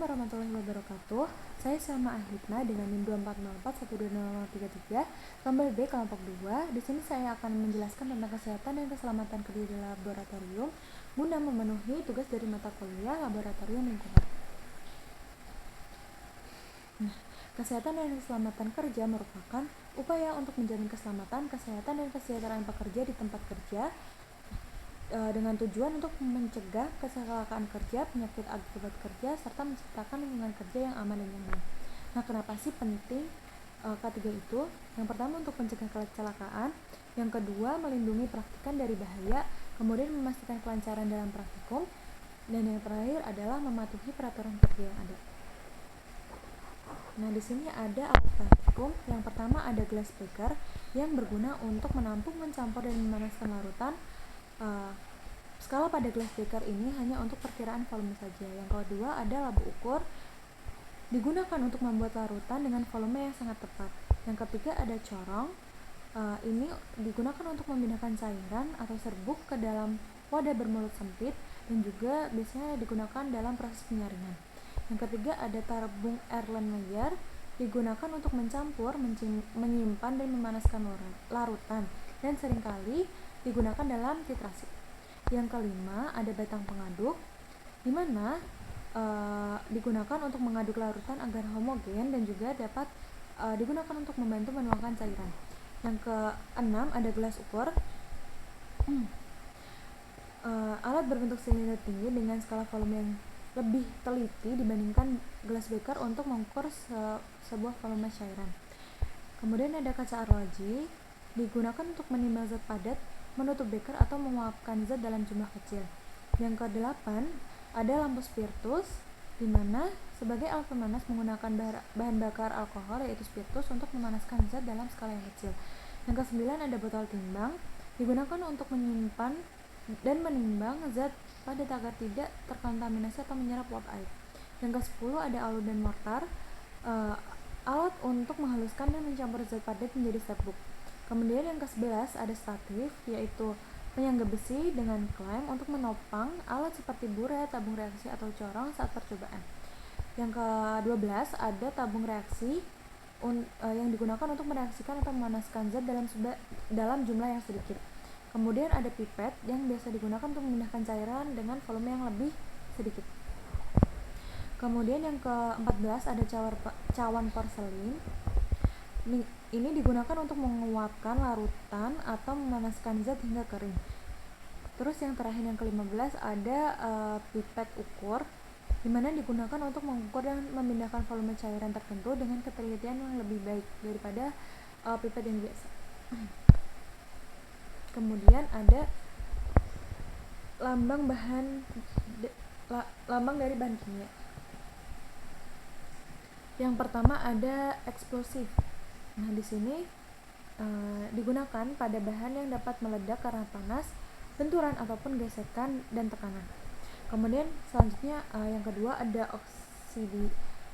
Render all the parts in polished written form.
Assalamualaikum warahmatullahi wabarakatuh. Saya Salma Ahitna dengan NIM 2404120033, kelompok B kelompok 2. Di sini saya akan menjelaskan tentang kesehatan dan keselamatan kerja di laboratorium guna memenuhi tugas dari mata kuliah laboratorium lingkungan. Kesehatan dan keselamatan kerja merupakan upaya untuk menjamin keselamatan, kesehatan, dan kesejahteraan pekerja di tempat kerja dengan tujuan untuk mencegah kecelakaan kerja, penyakit akibat kerja, serta menciptakan lingkungan kerja yang aman dan nyaman. Nah, kenapa sih penting K3 itu? Yang pertama untuk mencegah kecelakaan, yang kedua melindungi praktikan dari bahaya, kemudian memastikan kelancaran dalam praktikum, dan yang terakhir adalah mematuhi peraturan kerja yang ada. Nah, di sini ada alat praktikum. Yang pertama ada glass breaker yang berguna untuk menampung, mencampur, dan memanaskan larutan. Skala pada glass breaker ini hanya untuk perkiraan volume saja. Yang kedua ada labu ukur, digunakan untuk membuat larutan dengan volume yang sangat tepat. Yang ketiga ada corong, ini digunakan untuk memindahkan cairan atau serbuk ke dalam wadah bermulut sempit dan juga biasanya digunakan dalam proses penyaringan. Yang ketiga ada tabung Erlenmeyer, digunakan untuk mencampur, menyimpan, dan memanaskan larutan dan seringkali digunakan dalam titrasi. Yang kelima ada batang pengaduk, di mana digunakan untuk mengaduk larutan agar homogen dan juga dapat digunakan untuk membantu menuangkan cairan. Yang keenam ada gelas ukur, alat berbentuk silinder tinggi dengan skala volume yang lebih teliti dibandingkan glass breaker untuk mengukur sebuah volume cairan. Kemudian ada kaca arloji, digunakan untuk menimbang zat padat, menutup beker atau menguapkan zat dalam jumlah kecil. Yang kedelapan ada lampu spiritus, di mana sebagai alat pemanas menggunakan bahan bakar alkohol yaitu spiritus untuk memanaskan zat dalam skala yang kecil. Yang kesembilan ada botol timbang, digunakan untuk menyimpan dan menimbang zat padat agar tidak terkontaminasi atau menyerap uap air. Yang ke-10 ada alu dan mortar, alat untuk menghaluskan dan mencampur zat padat menjadi serbuk. Kemudian yang ke-11 ada statif, yaitu penyangga besi dengan klem untuk menopang alat seperti buret, tabung reaksi, atau corong saat percobaan. Yang ke-12 ada tabung reaksi yang digunakan untuk mereaksikan atau memanaskan zat dalam jumlah yang sedikit. Kemudian ada pipet yang biasa digunakan untuk memindahkan cairan dengan volume yang lebih sedikit. Kemudian yang ke-14 ada cawan porselin. Ini digunakan untuk menguapkan larutan atau memanaskan zat hingga kering. Terus yang terakhir yang ke-15 ada pipet ukur, di mana digunakan untuk mengukur dan memindahkan volume cairan tertentu dengan ketelitian yang lebih baik daripada pipet yang biasa. Kemudian ada lambang dari bahan kimia. Yang pertama ada eksplosif. Nah, di sini digunakan pada bahan yang dapat meledak karena panas, benturan ataupun gesekan dan tekanan. Kemudian selanjutnya yang kedua ada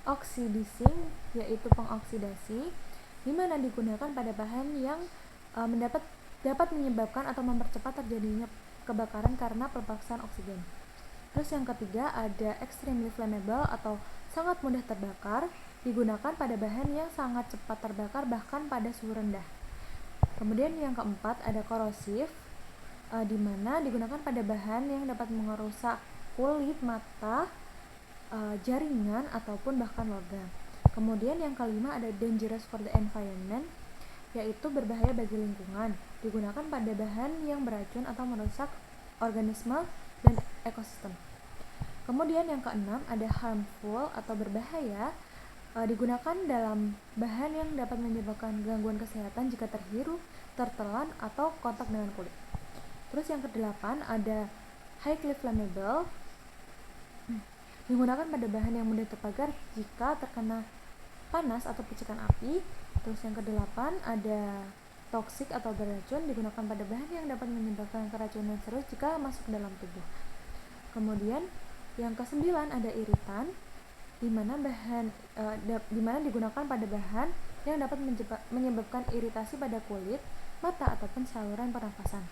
oxidizing, yaitu pengoksidasi, di mana digunakan pada bahan yang dapat menyebabkan atau mempercepat terjadinya kebakaran karena pelepasan oksigen. Terus yang ketiga ada extremely flammable atau sangat mudah terbakar, digunakan pada bahan yang sangat cepat terbakar bahkan pada suhu rendah. Kemudian yang keempat ada korosif, di mana digunakan pada bahan yang dapat merusak kulit, mata, jaringan ataupun bahkan logam. Kemudian yang kelima ada dangerous for the environment, yaitu berbahaya bagi lingkungan, digunakan pada bahan yang beracun atau merusak organisme dan ekosistem. Kemudian yang keenam ada harmful atau berbahaya, digunakan dalam bahan yang dapat menyebabkan gangguan kesehatan jika terhirup, tertelan, atau kontak dengan kulit. Terus yang kedelapan ada highly flammable, digunakan pada bahan yang mudah terbakar jika terkena panas atau percikan api. Terus yang kedelapan ada toksik atau beracun, digunakan pada bahan yang dapat menyebabkan keracunan serius jika masuk dalam tubuh. Kemudian yang kesembilan ada iritan, di mana digunakan pada bahan yang dapat menyebabkan iritasi pada kulit, mata, ataupun saluran pernafasan.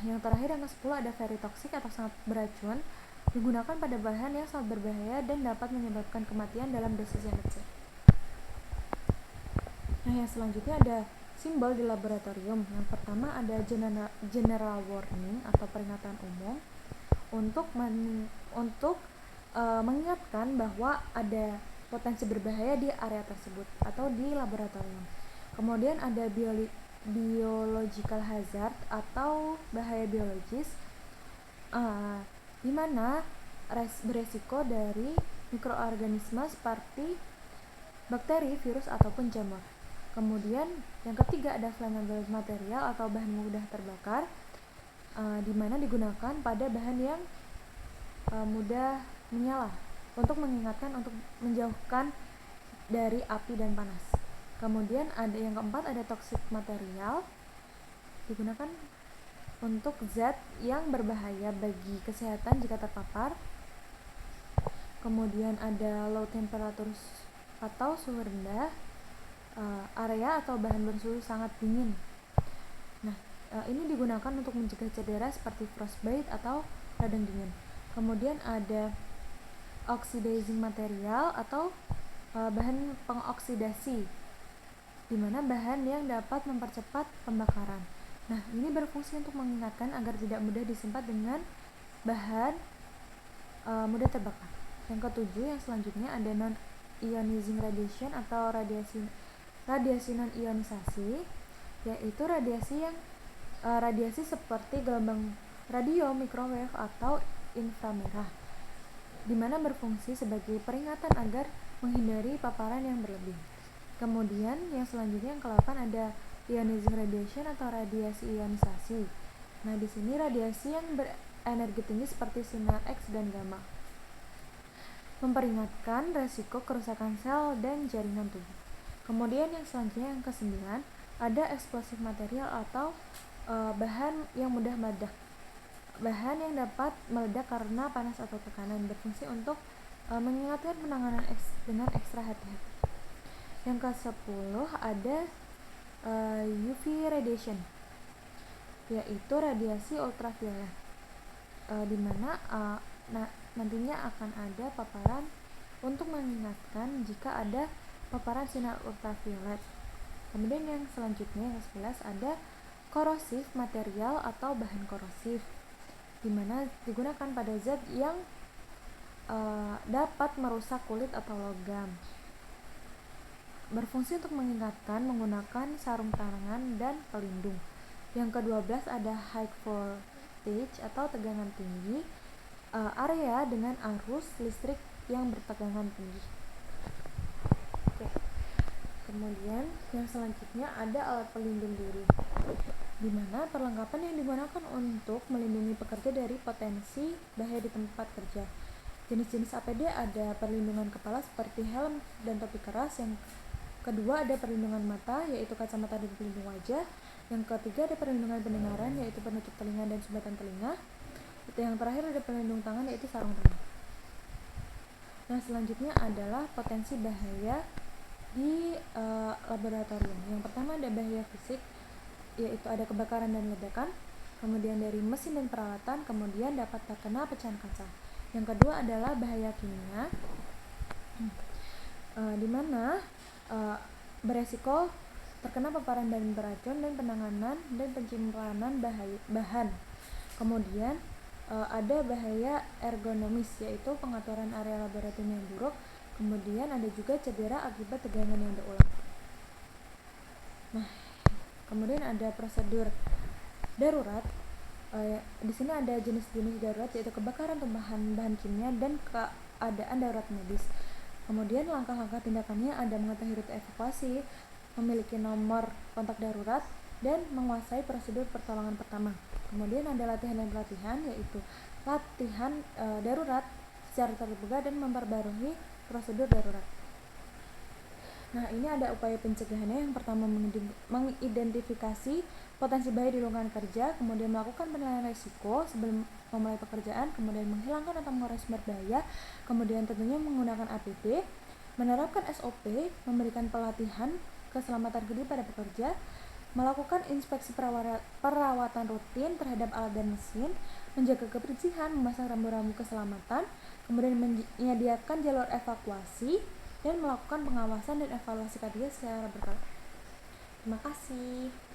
Yang terakhir yang ke-10 ada very toxic atau sangat beracun, digunakan pada bahan yang sangat berbahaya dan dapat menyebabkan kematian dalam dosis yang kecil. Nah, yang selanjutnya ada simbol di laboratorium. Yang pertama ada general warning atau peringatan umum untuk mengingatkan bahwa ada potensi berbahaya di area tersebut atau di laboratorium. Kemudian ada biological hazard atau bahaya biologis, di mana beresiko dari mikroorganisme seperti bakteri, virus, ataupun jamur. Kemudian yang ketiga ada flammable material atau bahan mudah terbakar, di mana digunakan pada bahan yang mudah menyala untuk mengingatkan untuk menjauhkan dari api dan panas. Kemudian ada yang keempat ada toxic material, digunakan untuk zat yang berbahaya bagi kesehatan jika terpapar. Kemudian ada low temperature atau suhu rendah, area atau bahan bersuhu sangat dingin. Nah, ini digunakan untuk mencegah cedera seperti frostbite atau radang dingin. Kemudian ada oxidizing material atau bahan pengoksidasi, di mana bahan yang dapat mempercepat pembakaran. Nah, ini berfungsi untuk mengingatkan agar tidak mudah disempat dengan bahan mudah terbakar. Yang ketujuh, yang selanjutnya ada non-ionizing radiation atau radiasi non-ionisasi, yaitu radiasi seperti gelombang radio, microwave, atau inframerah, di mana berfungsi sebagai peringatan agar menghindari paparan yang berlebih. Kemudian yang selanjutnya yang ke-8 ada ionizing radiation atau radiasi ionisasi. Nah, di sini radiasi yang berenergi tinggi seperti sinar X dan gamma memperingatkan resiko kerusakan sel dan jaringan tubuh. Kemudian yang selanjutnya yang ke-9 ada explosive material atau bahan yang mudah meledak. Bahan yang dapat meledak karena panas atau tekanan, berfungsi untuk mengingatkan penanganan dengan ekstra hati-hati. Yang ke-10 ada UV radiation, yaitu radiasi ultraviolet, di mana nantinya akan ada paparan untuk mengingatkan jika ada paparan sinar ultraviolet. Kemudian yang selanjutnya yang ke-11 ada korosif material atau bahan korosif, di mana digunakan pada zat yang dapat merusak kulit atau logam. Berfungsi untuk mengingatkan menggunakan sarung tangan dan pelindung. Yang ke-12 ada high voltage atau tegangan tinggi, area dengan arus listrik yang bertegangan tinggi. Oke. Kemudian yang selanjutnya ada alat pelindung diri, di mana perlengkapan yang digunakan untuk melindungi pekerja dari potensi bahaya di tempat kerja. Jenis-jenis APD ada perlindungan kepala seperti helm dan topi keras. Yang kedua ada perlindungan mata, yaitu kacamata dan pelindung wajah. Yang ketiga ada perlindungan pendengaran, yaitu penutup telinga dan sumbatan telinga. Yang terakhir ada pelindung tangan, yaitu sarung tangan. Nah, selanjutnya adalah potensi bahaya di laboratorium. Yang pertama ada bahaya fisik, yaitu ada kebakaran dan ledakan, kemudian dari mesin dan peralatan, kemudian dapat terkena pecahan kaca. Yang kedua adalah bahaya kimia, di mana beresiko terkena paparan bahan beracun dan penanganan dan penyimpanan bahan. Kemudian ada bahaya ergonomis, yaitu pengaturan area laboratorium yang buruk. Kemudian ada juga cedera akibat tegangan yang berulang. Nah, kemudian ada prosedur darurat. Di sini ada jenis-jenis darurat, yaitu kebakaran tumpahan bahan kimia dan keadaan darurat medis. Kemudian langkah-langkah tindakannya ada mengetahui rute evakuasi, memiliki nomor kontak darurat, dan menguasai prosedur pertolongan pertama. Kemudian ada latihan dan pelatihan, yaitu latihan darurat secara terbuka dan memperbarui prosedur darurat. Nah, ini ada upaya pencegahannya. Yang pertama mengidentifikasi potensi bahaya di lingkungan kerja, kemudian melakukan penilaian risiko sebelum memulai pekerjaan, kemudian menghilangkan atau mengurangi sumber bahaya, kemudian tentunya menggunakan APD, menerapkan SOP, memberikan pelatihan keselamatan kerja pada pekerja, melakukan inspeksi perawatan rutin terhadap alat dan mesin, menjaga kebersihan, memasang rambu-rambu keselamatan, kemudian menyediakan jalur evakuasi, dan melakukan pengawasan dan evaluasi K3 secara berkala. Terima kasih.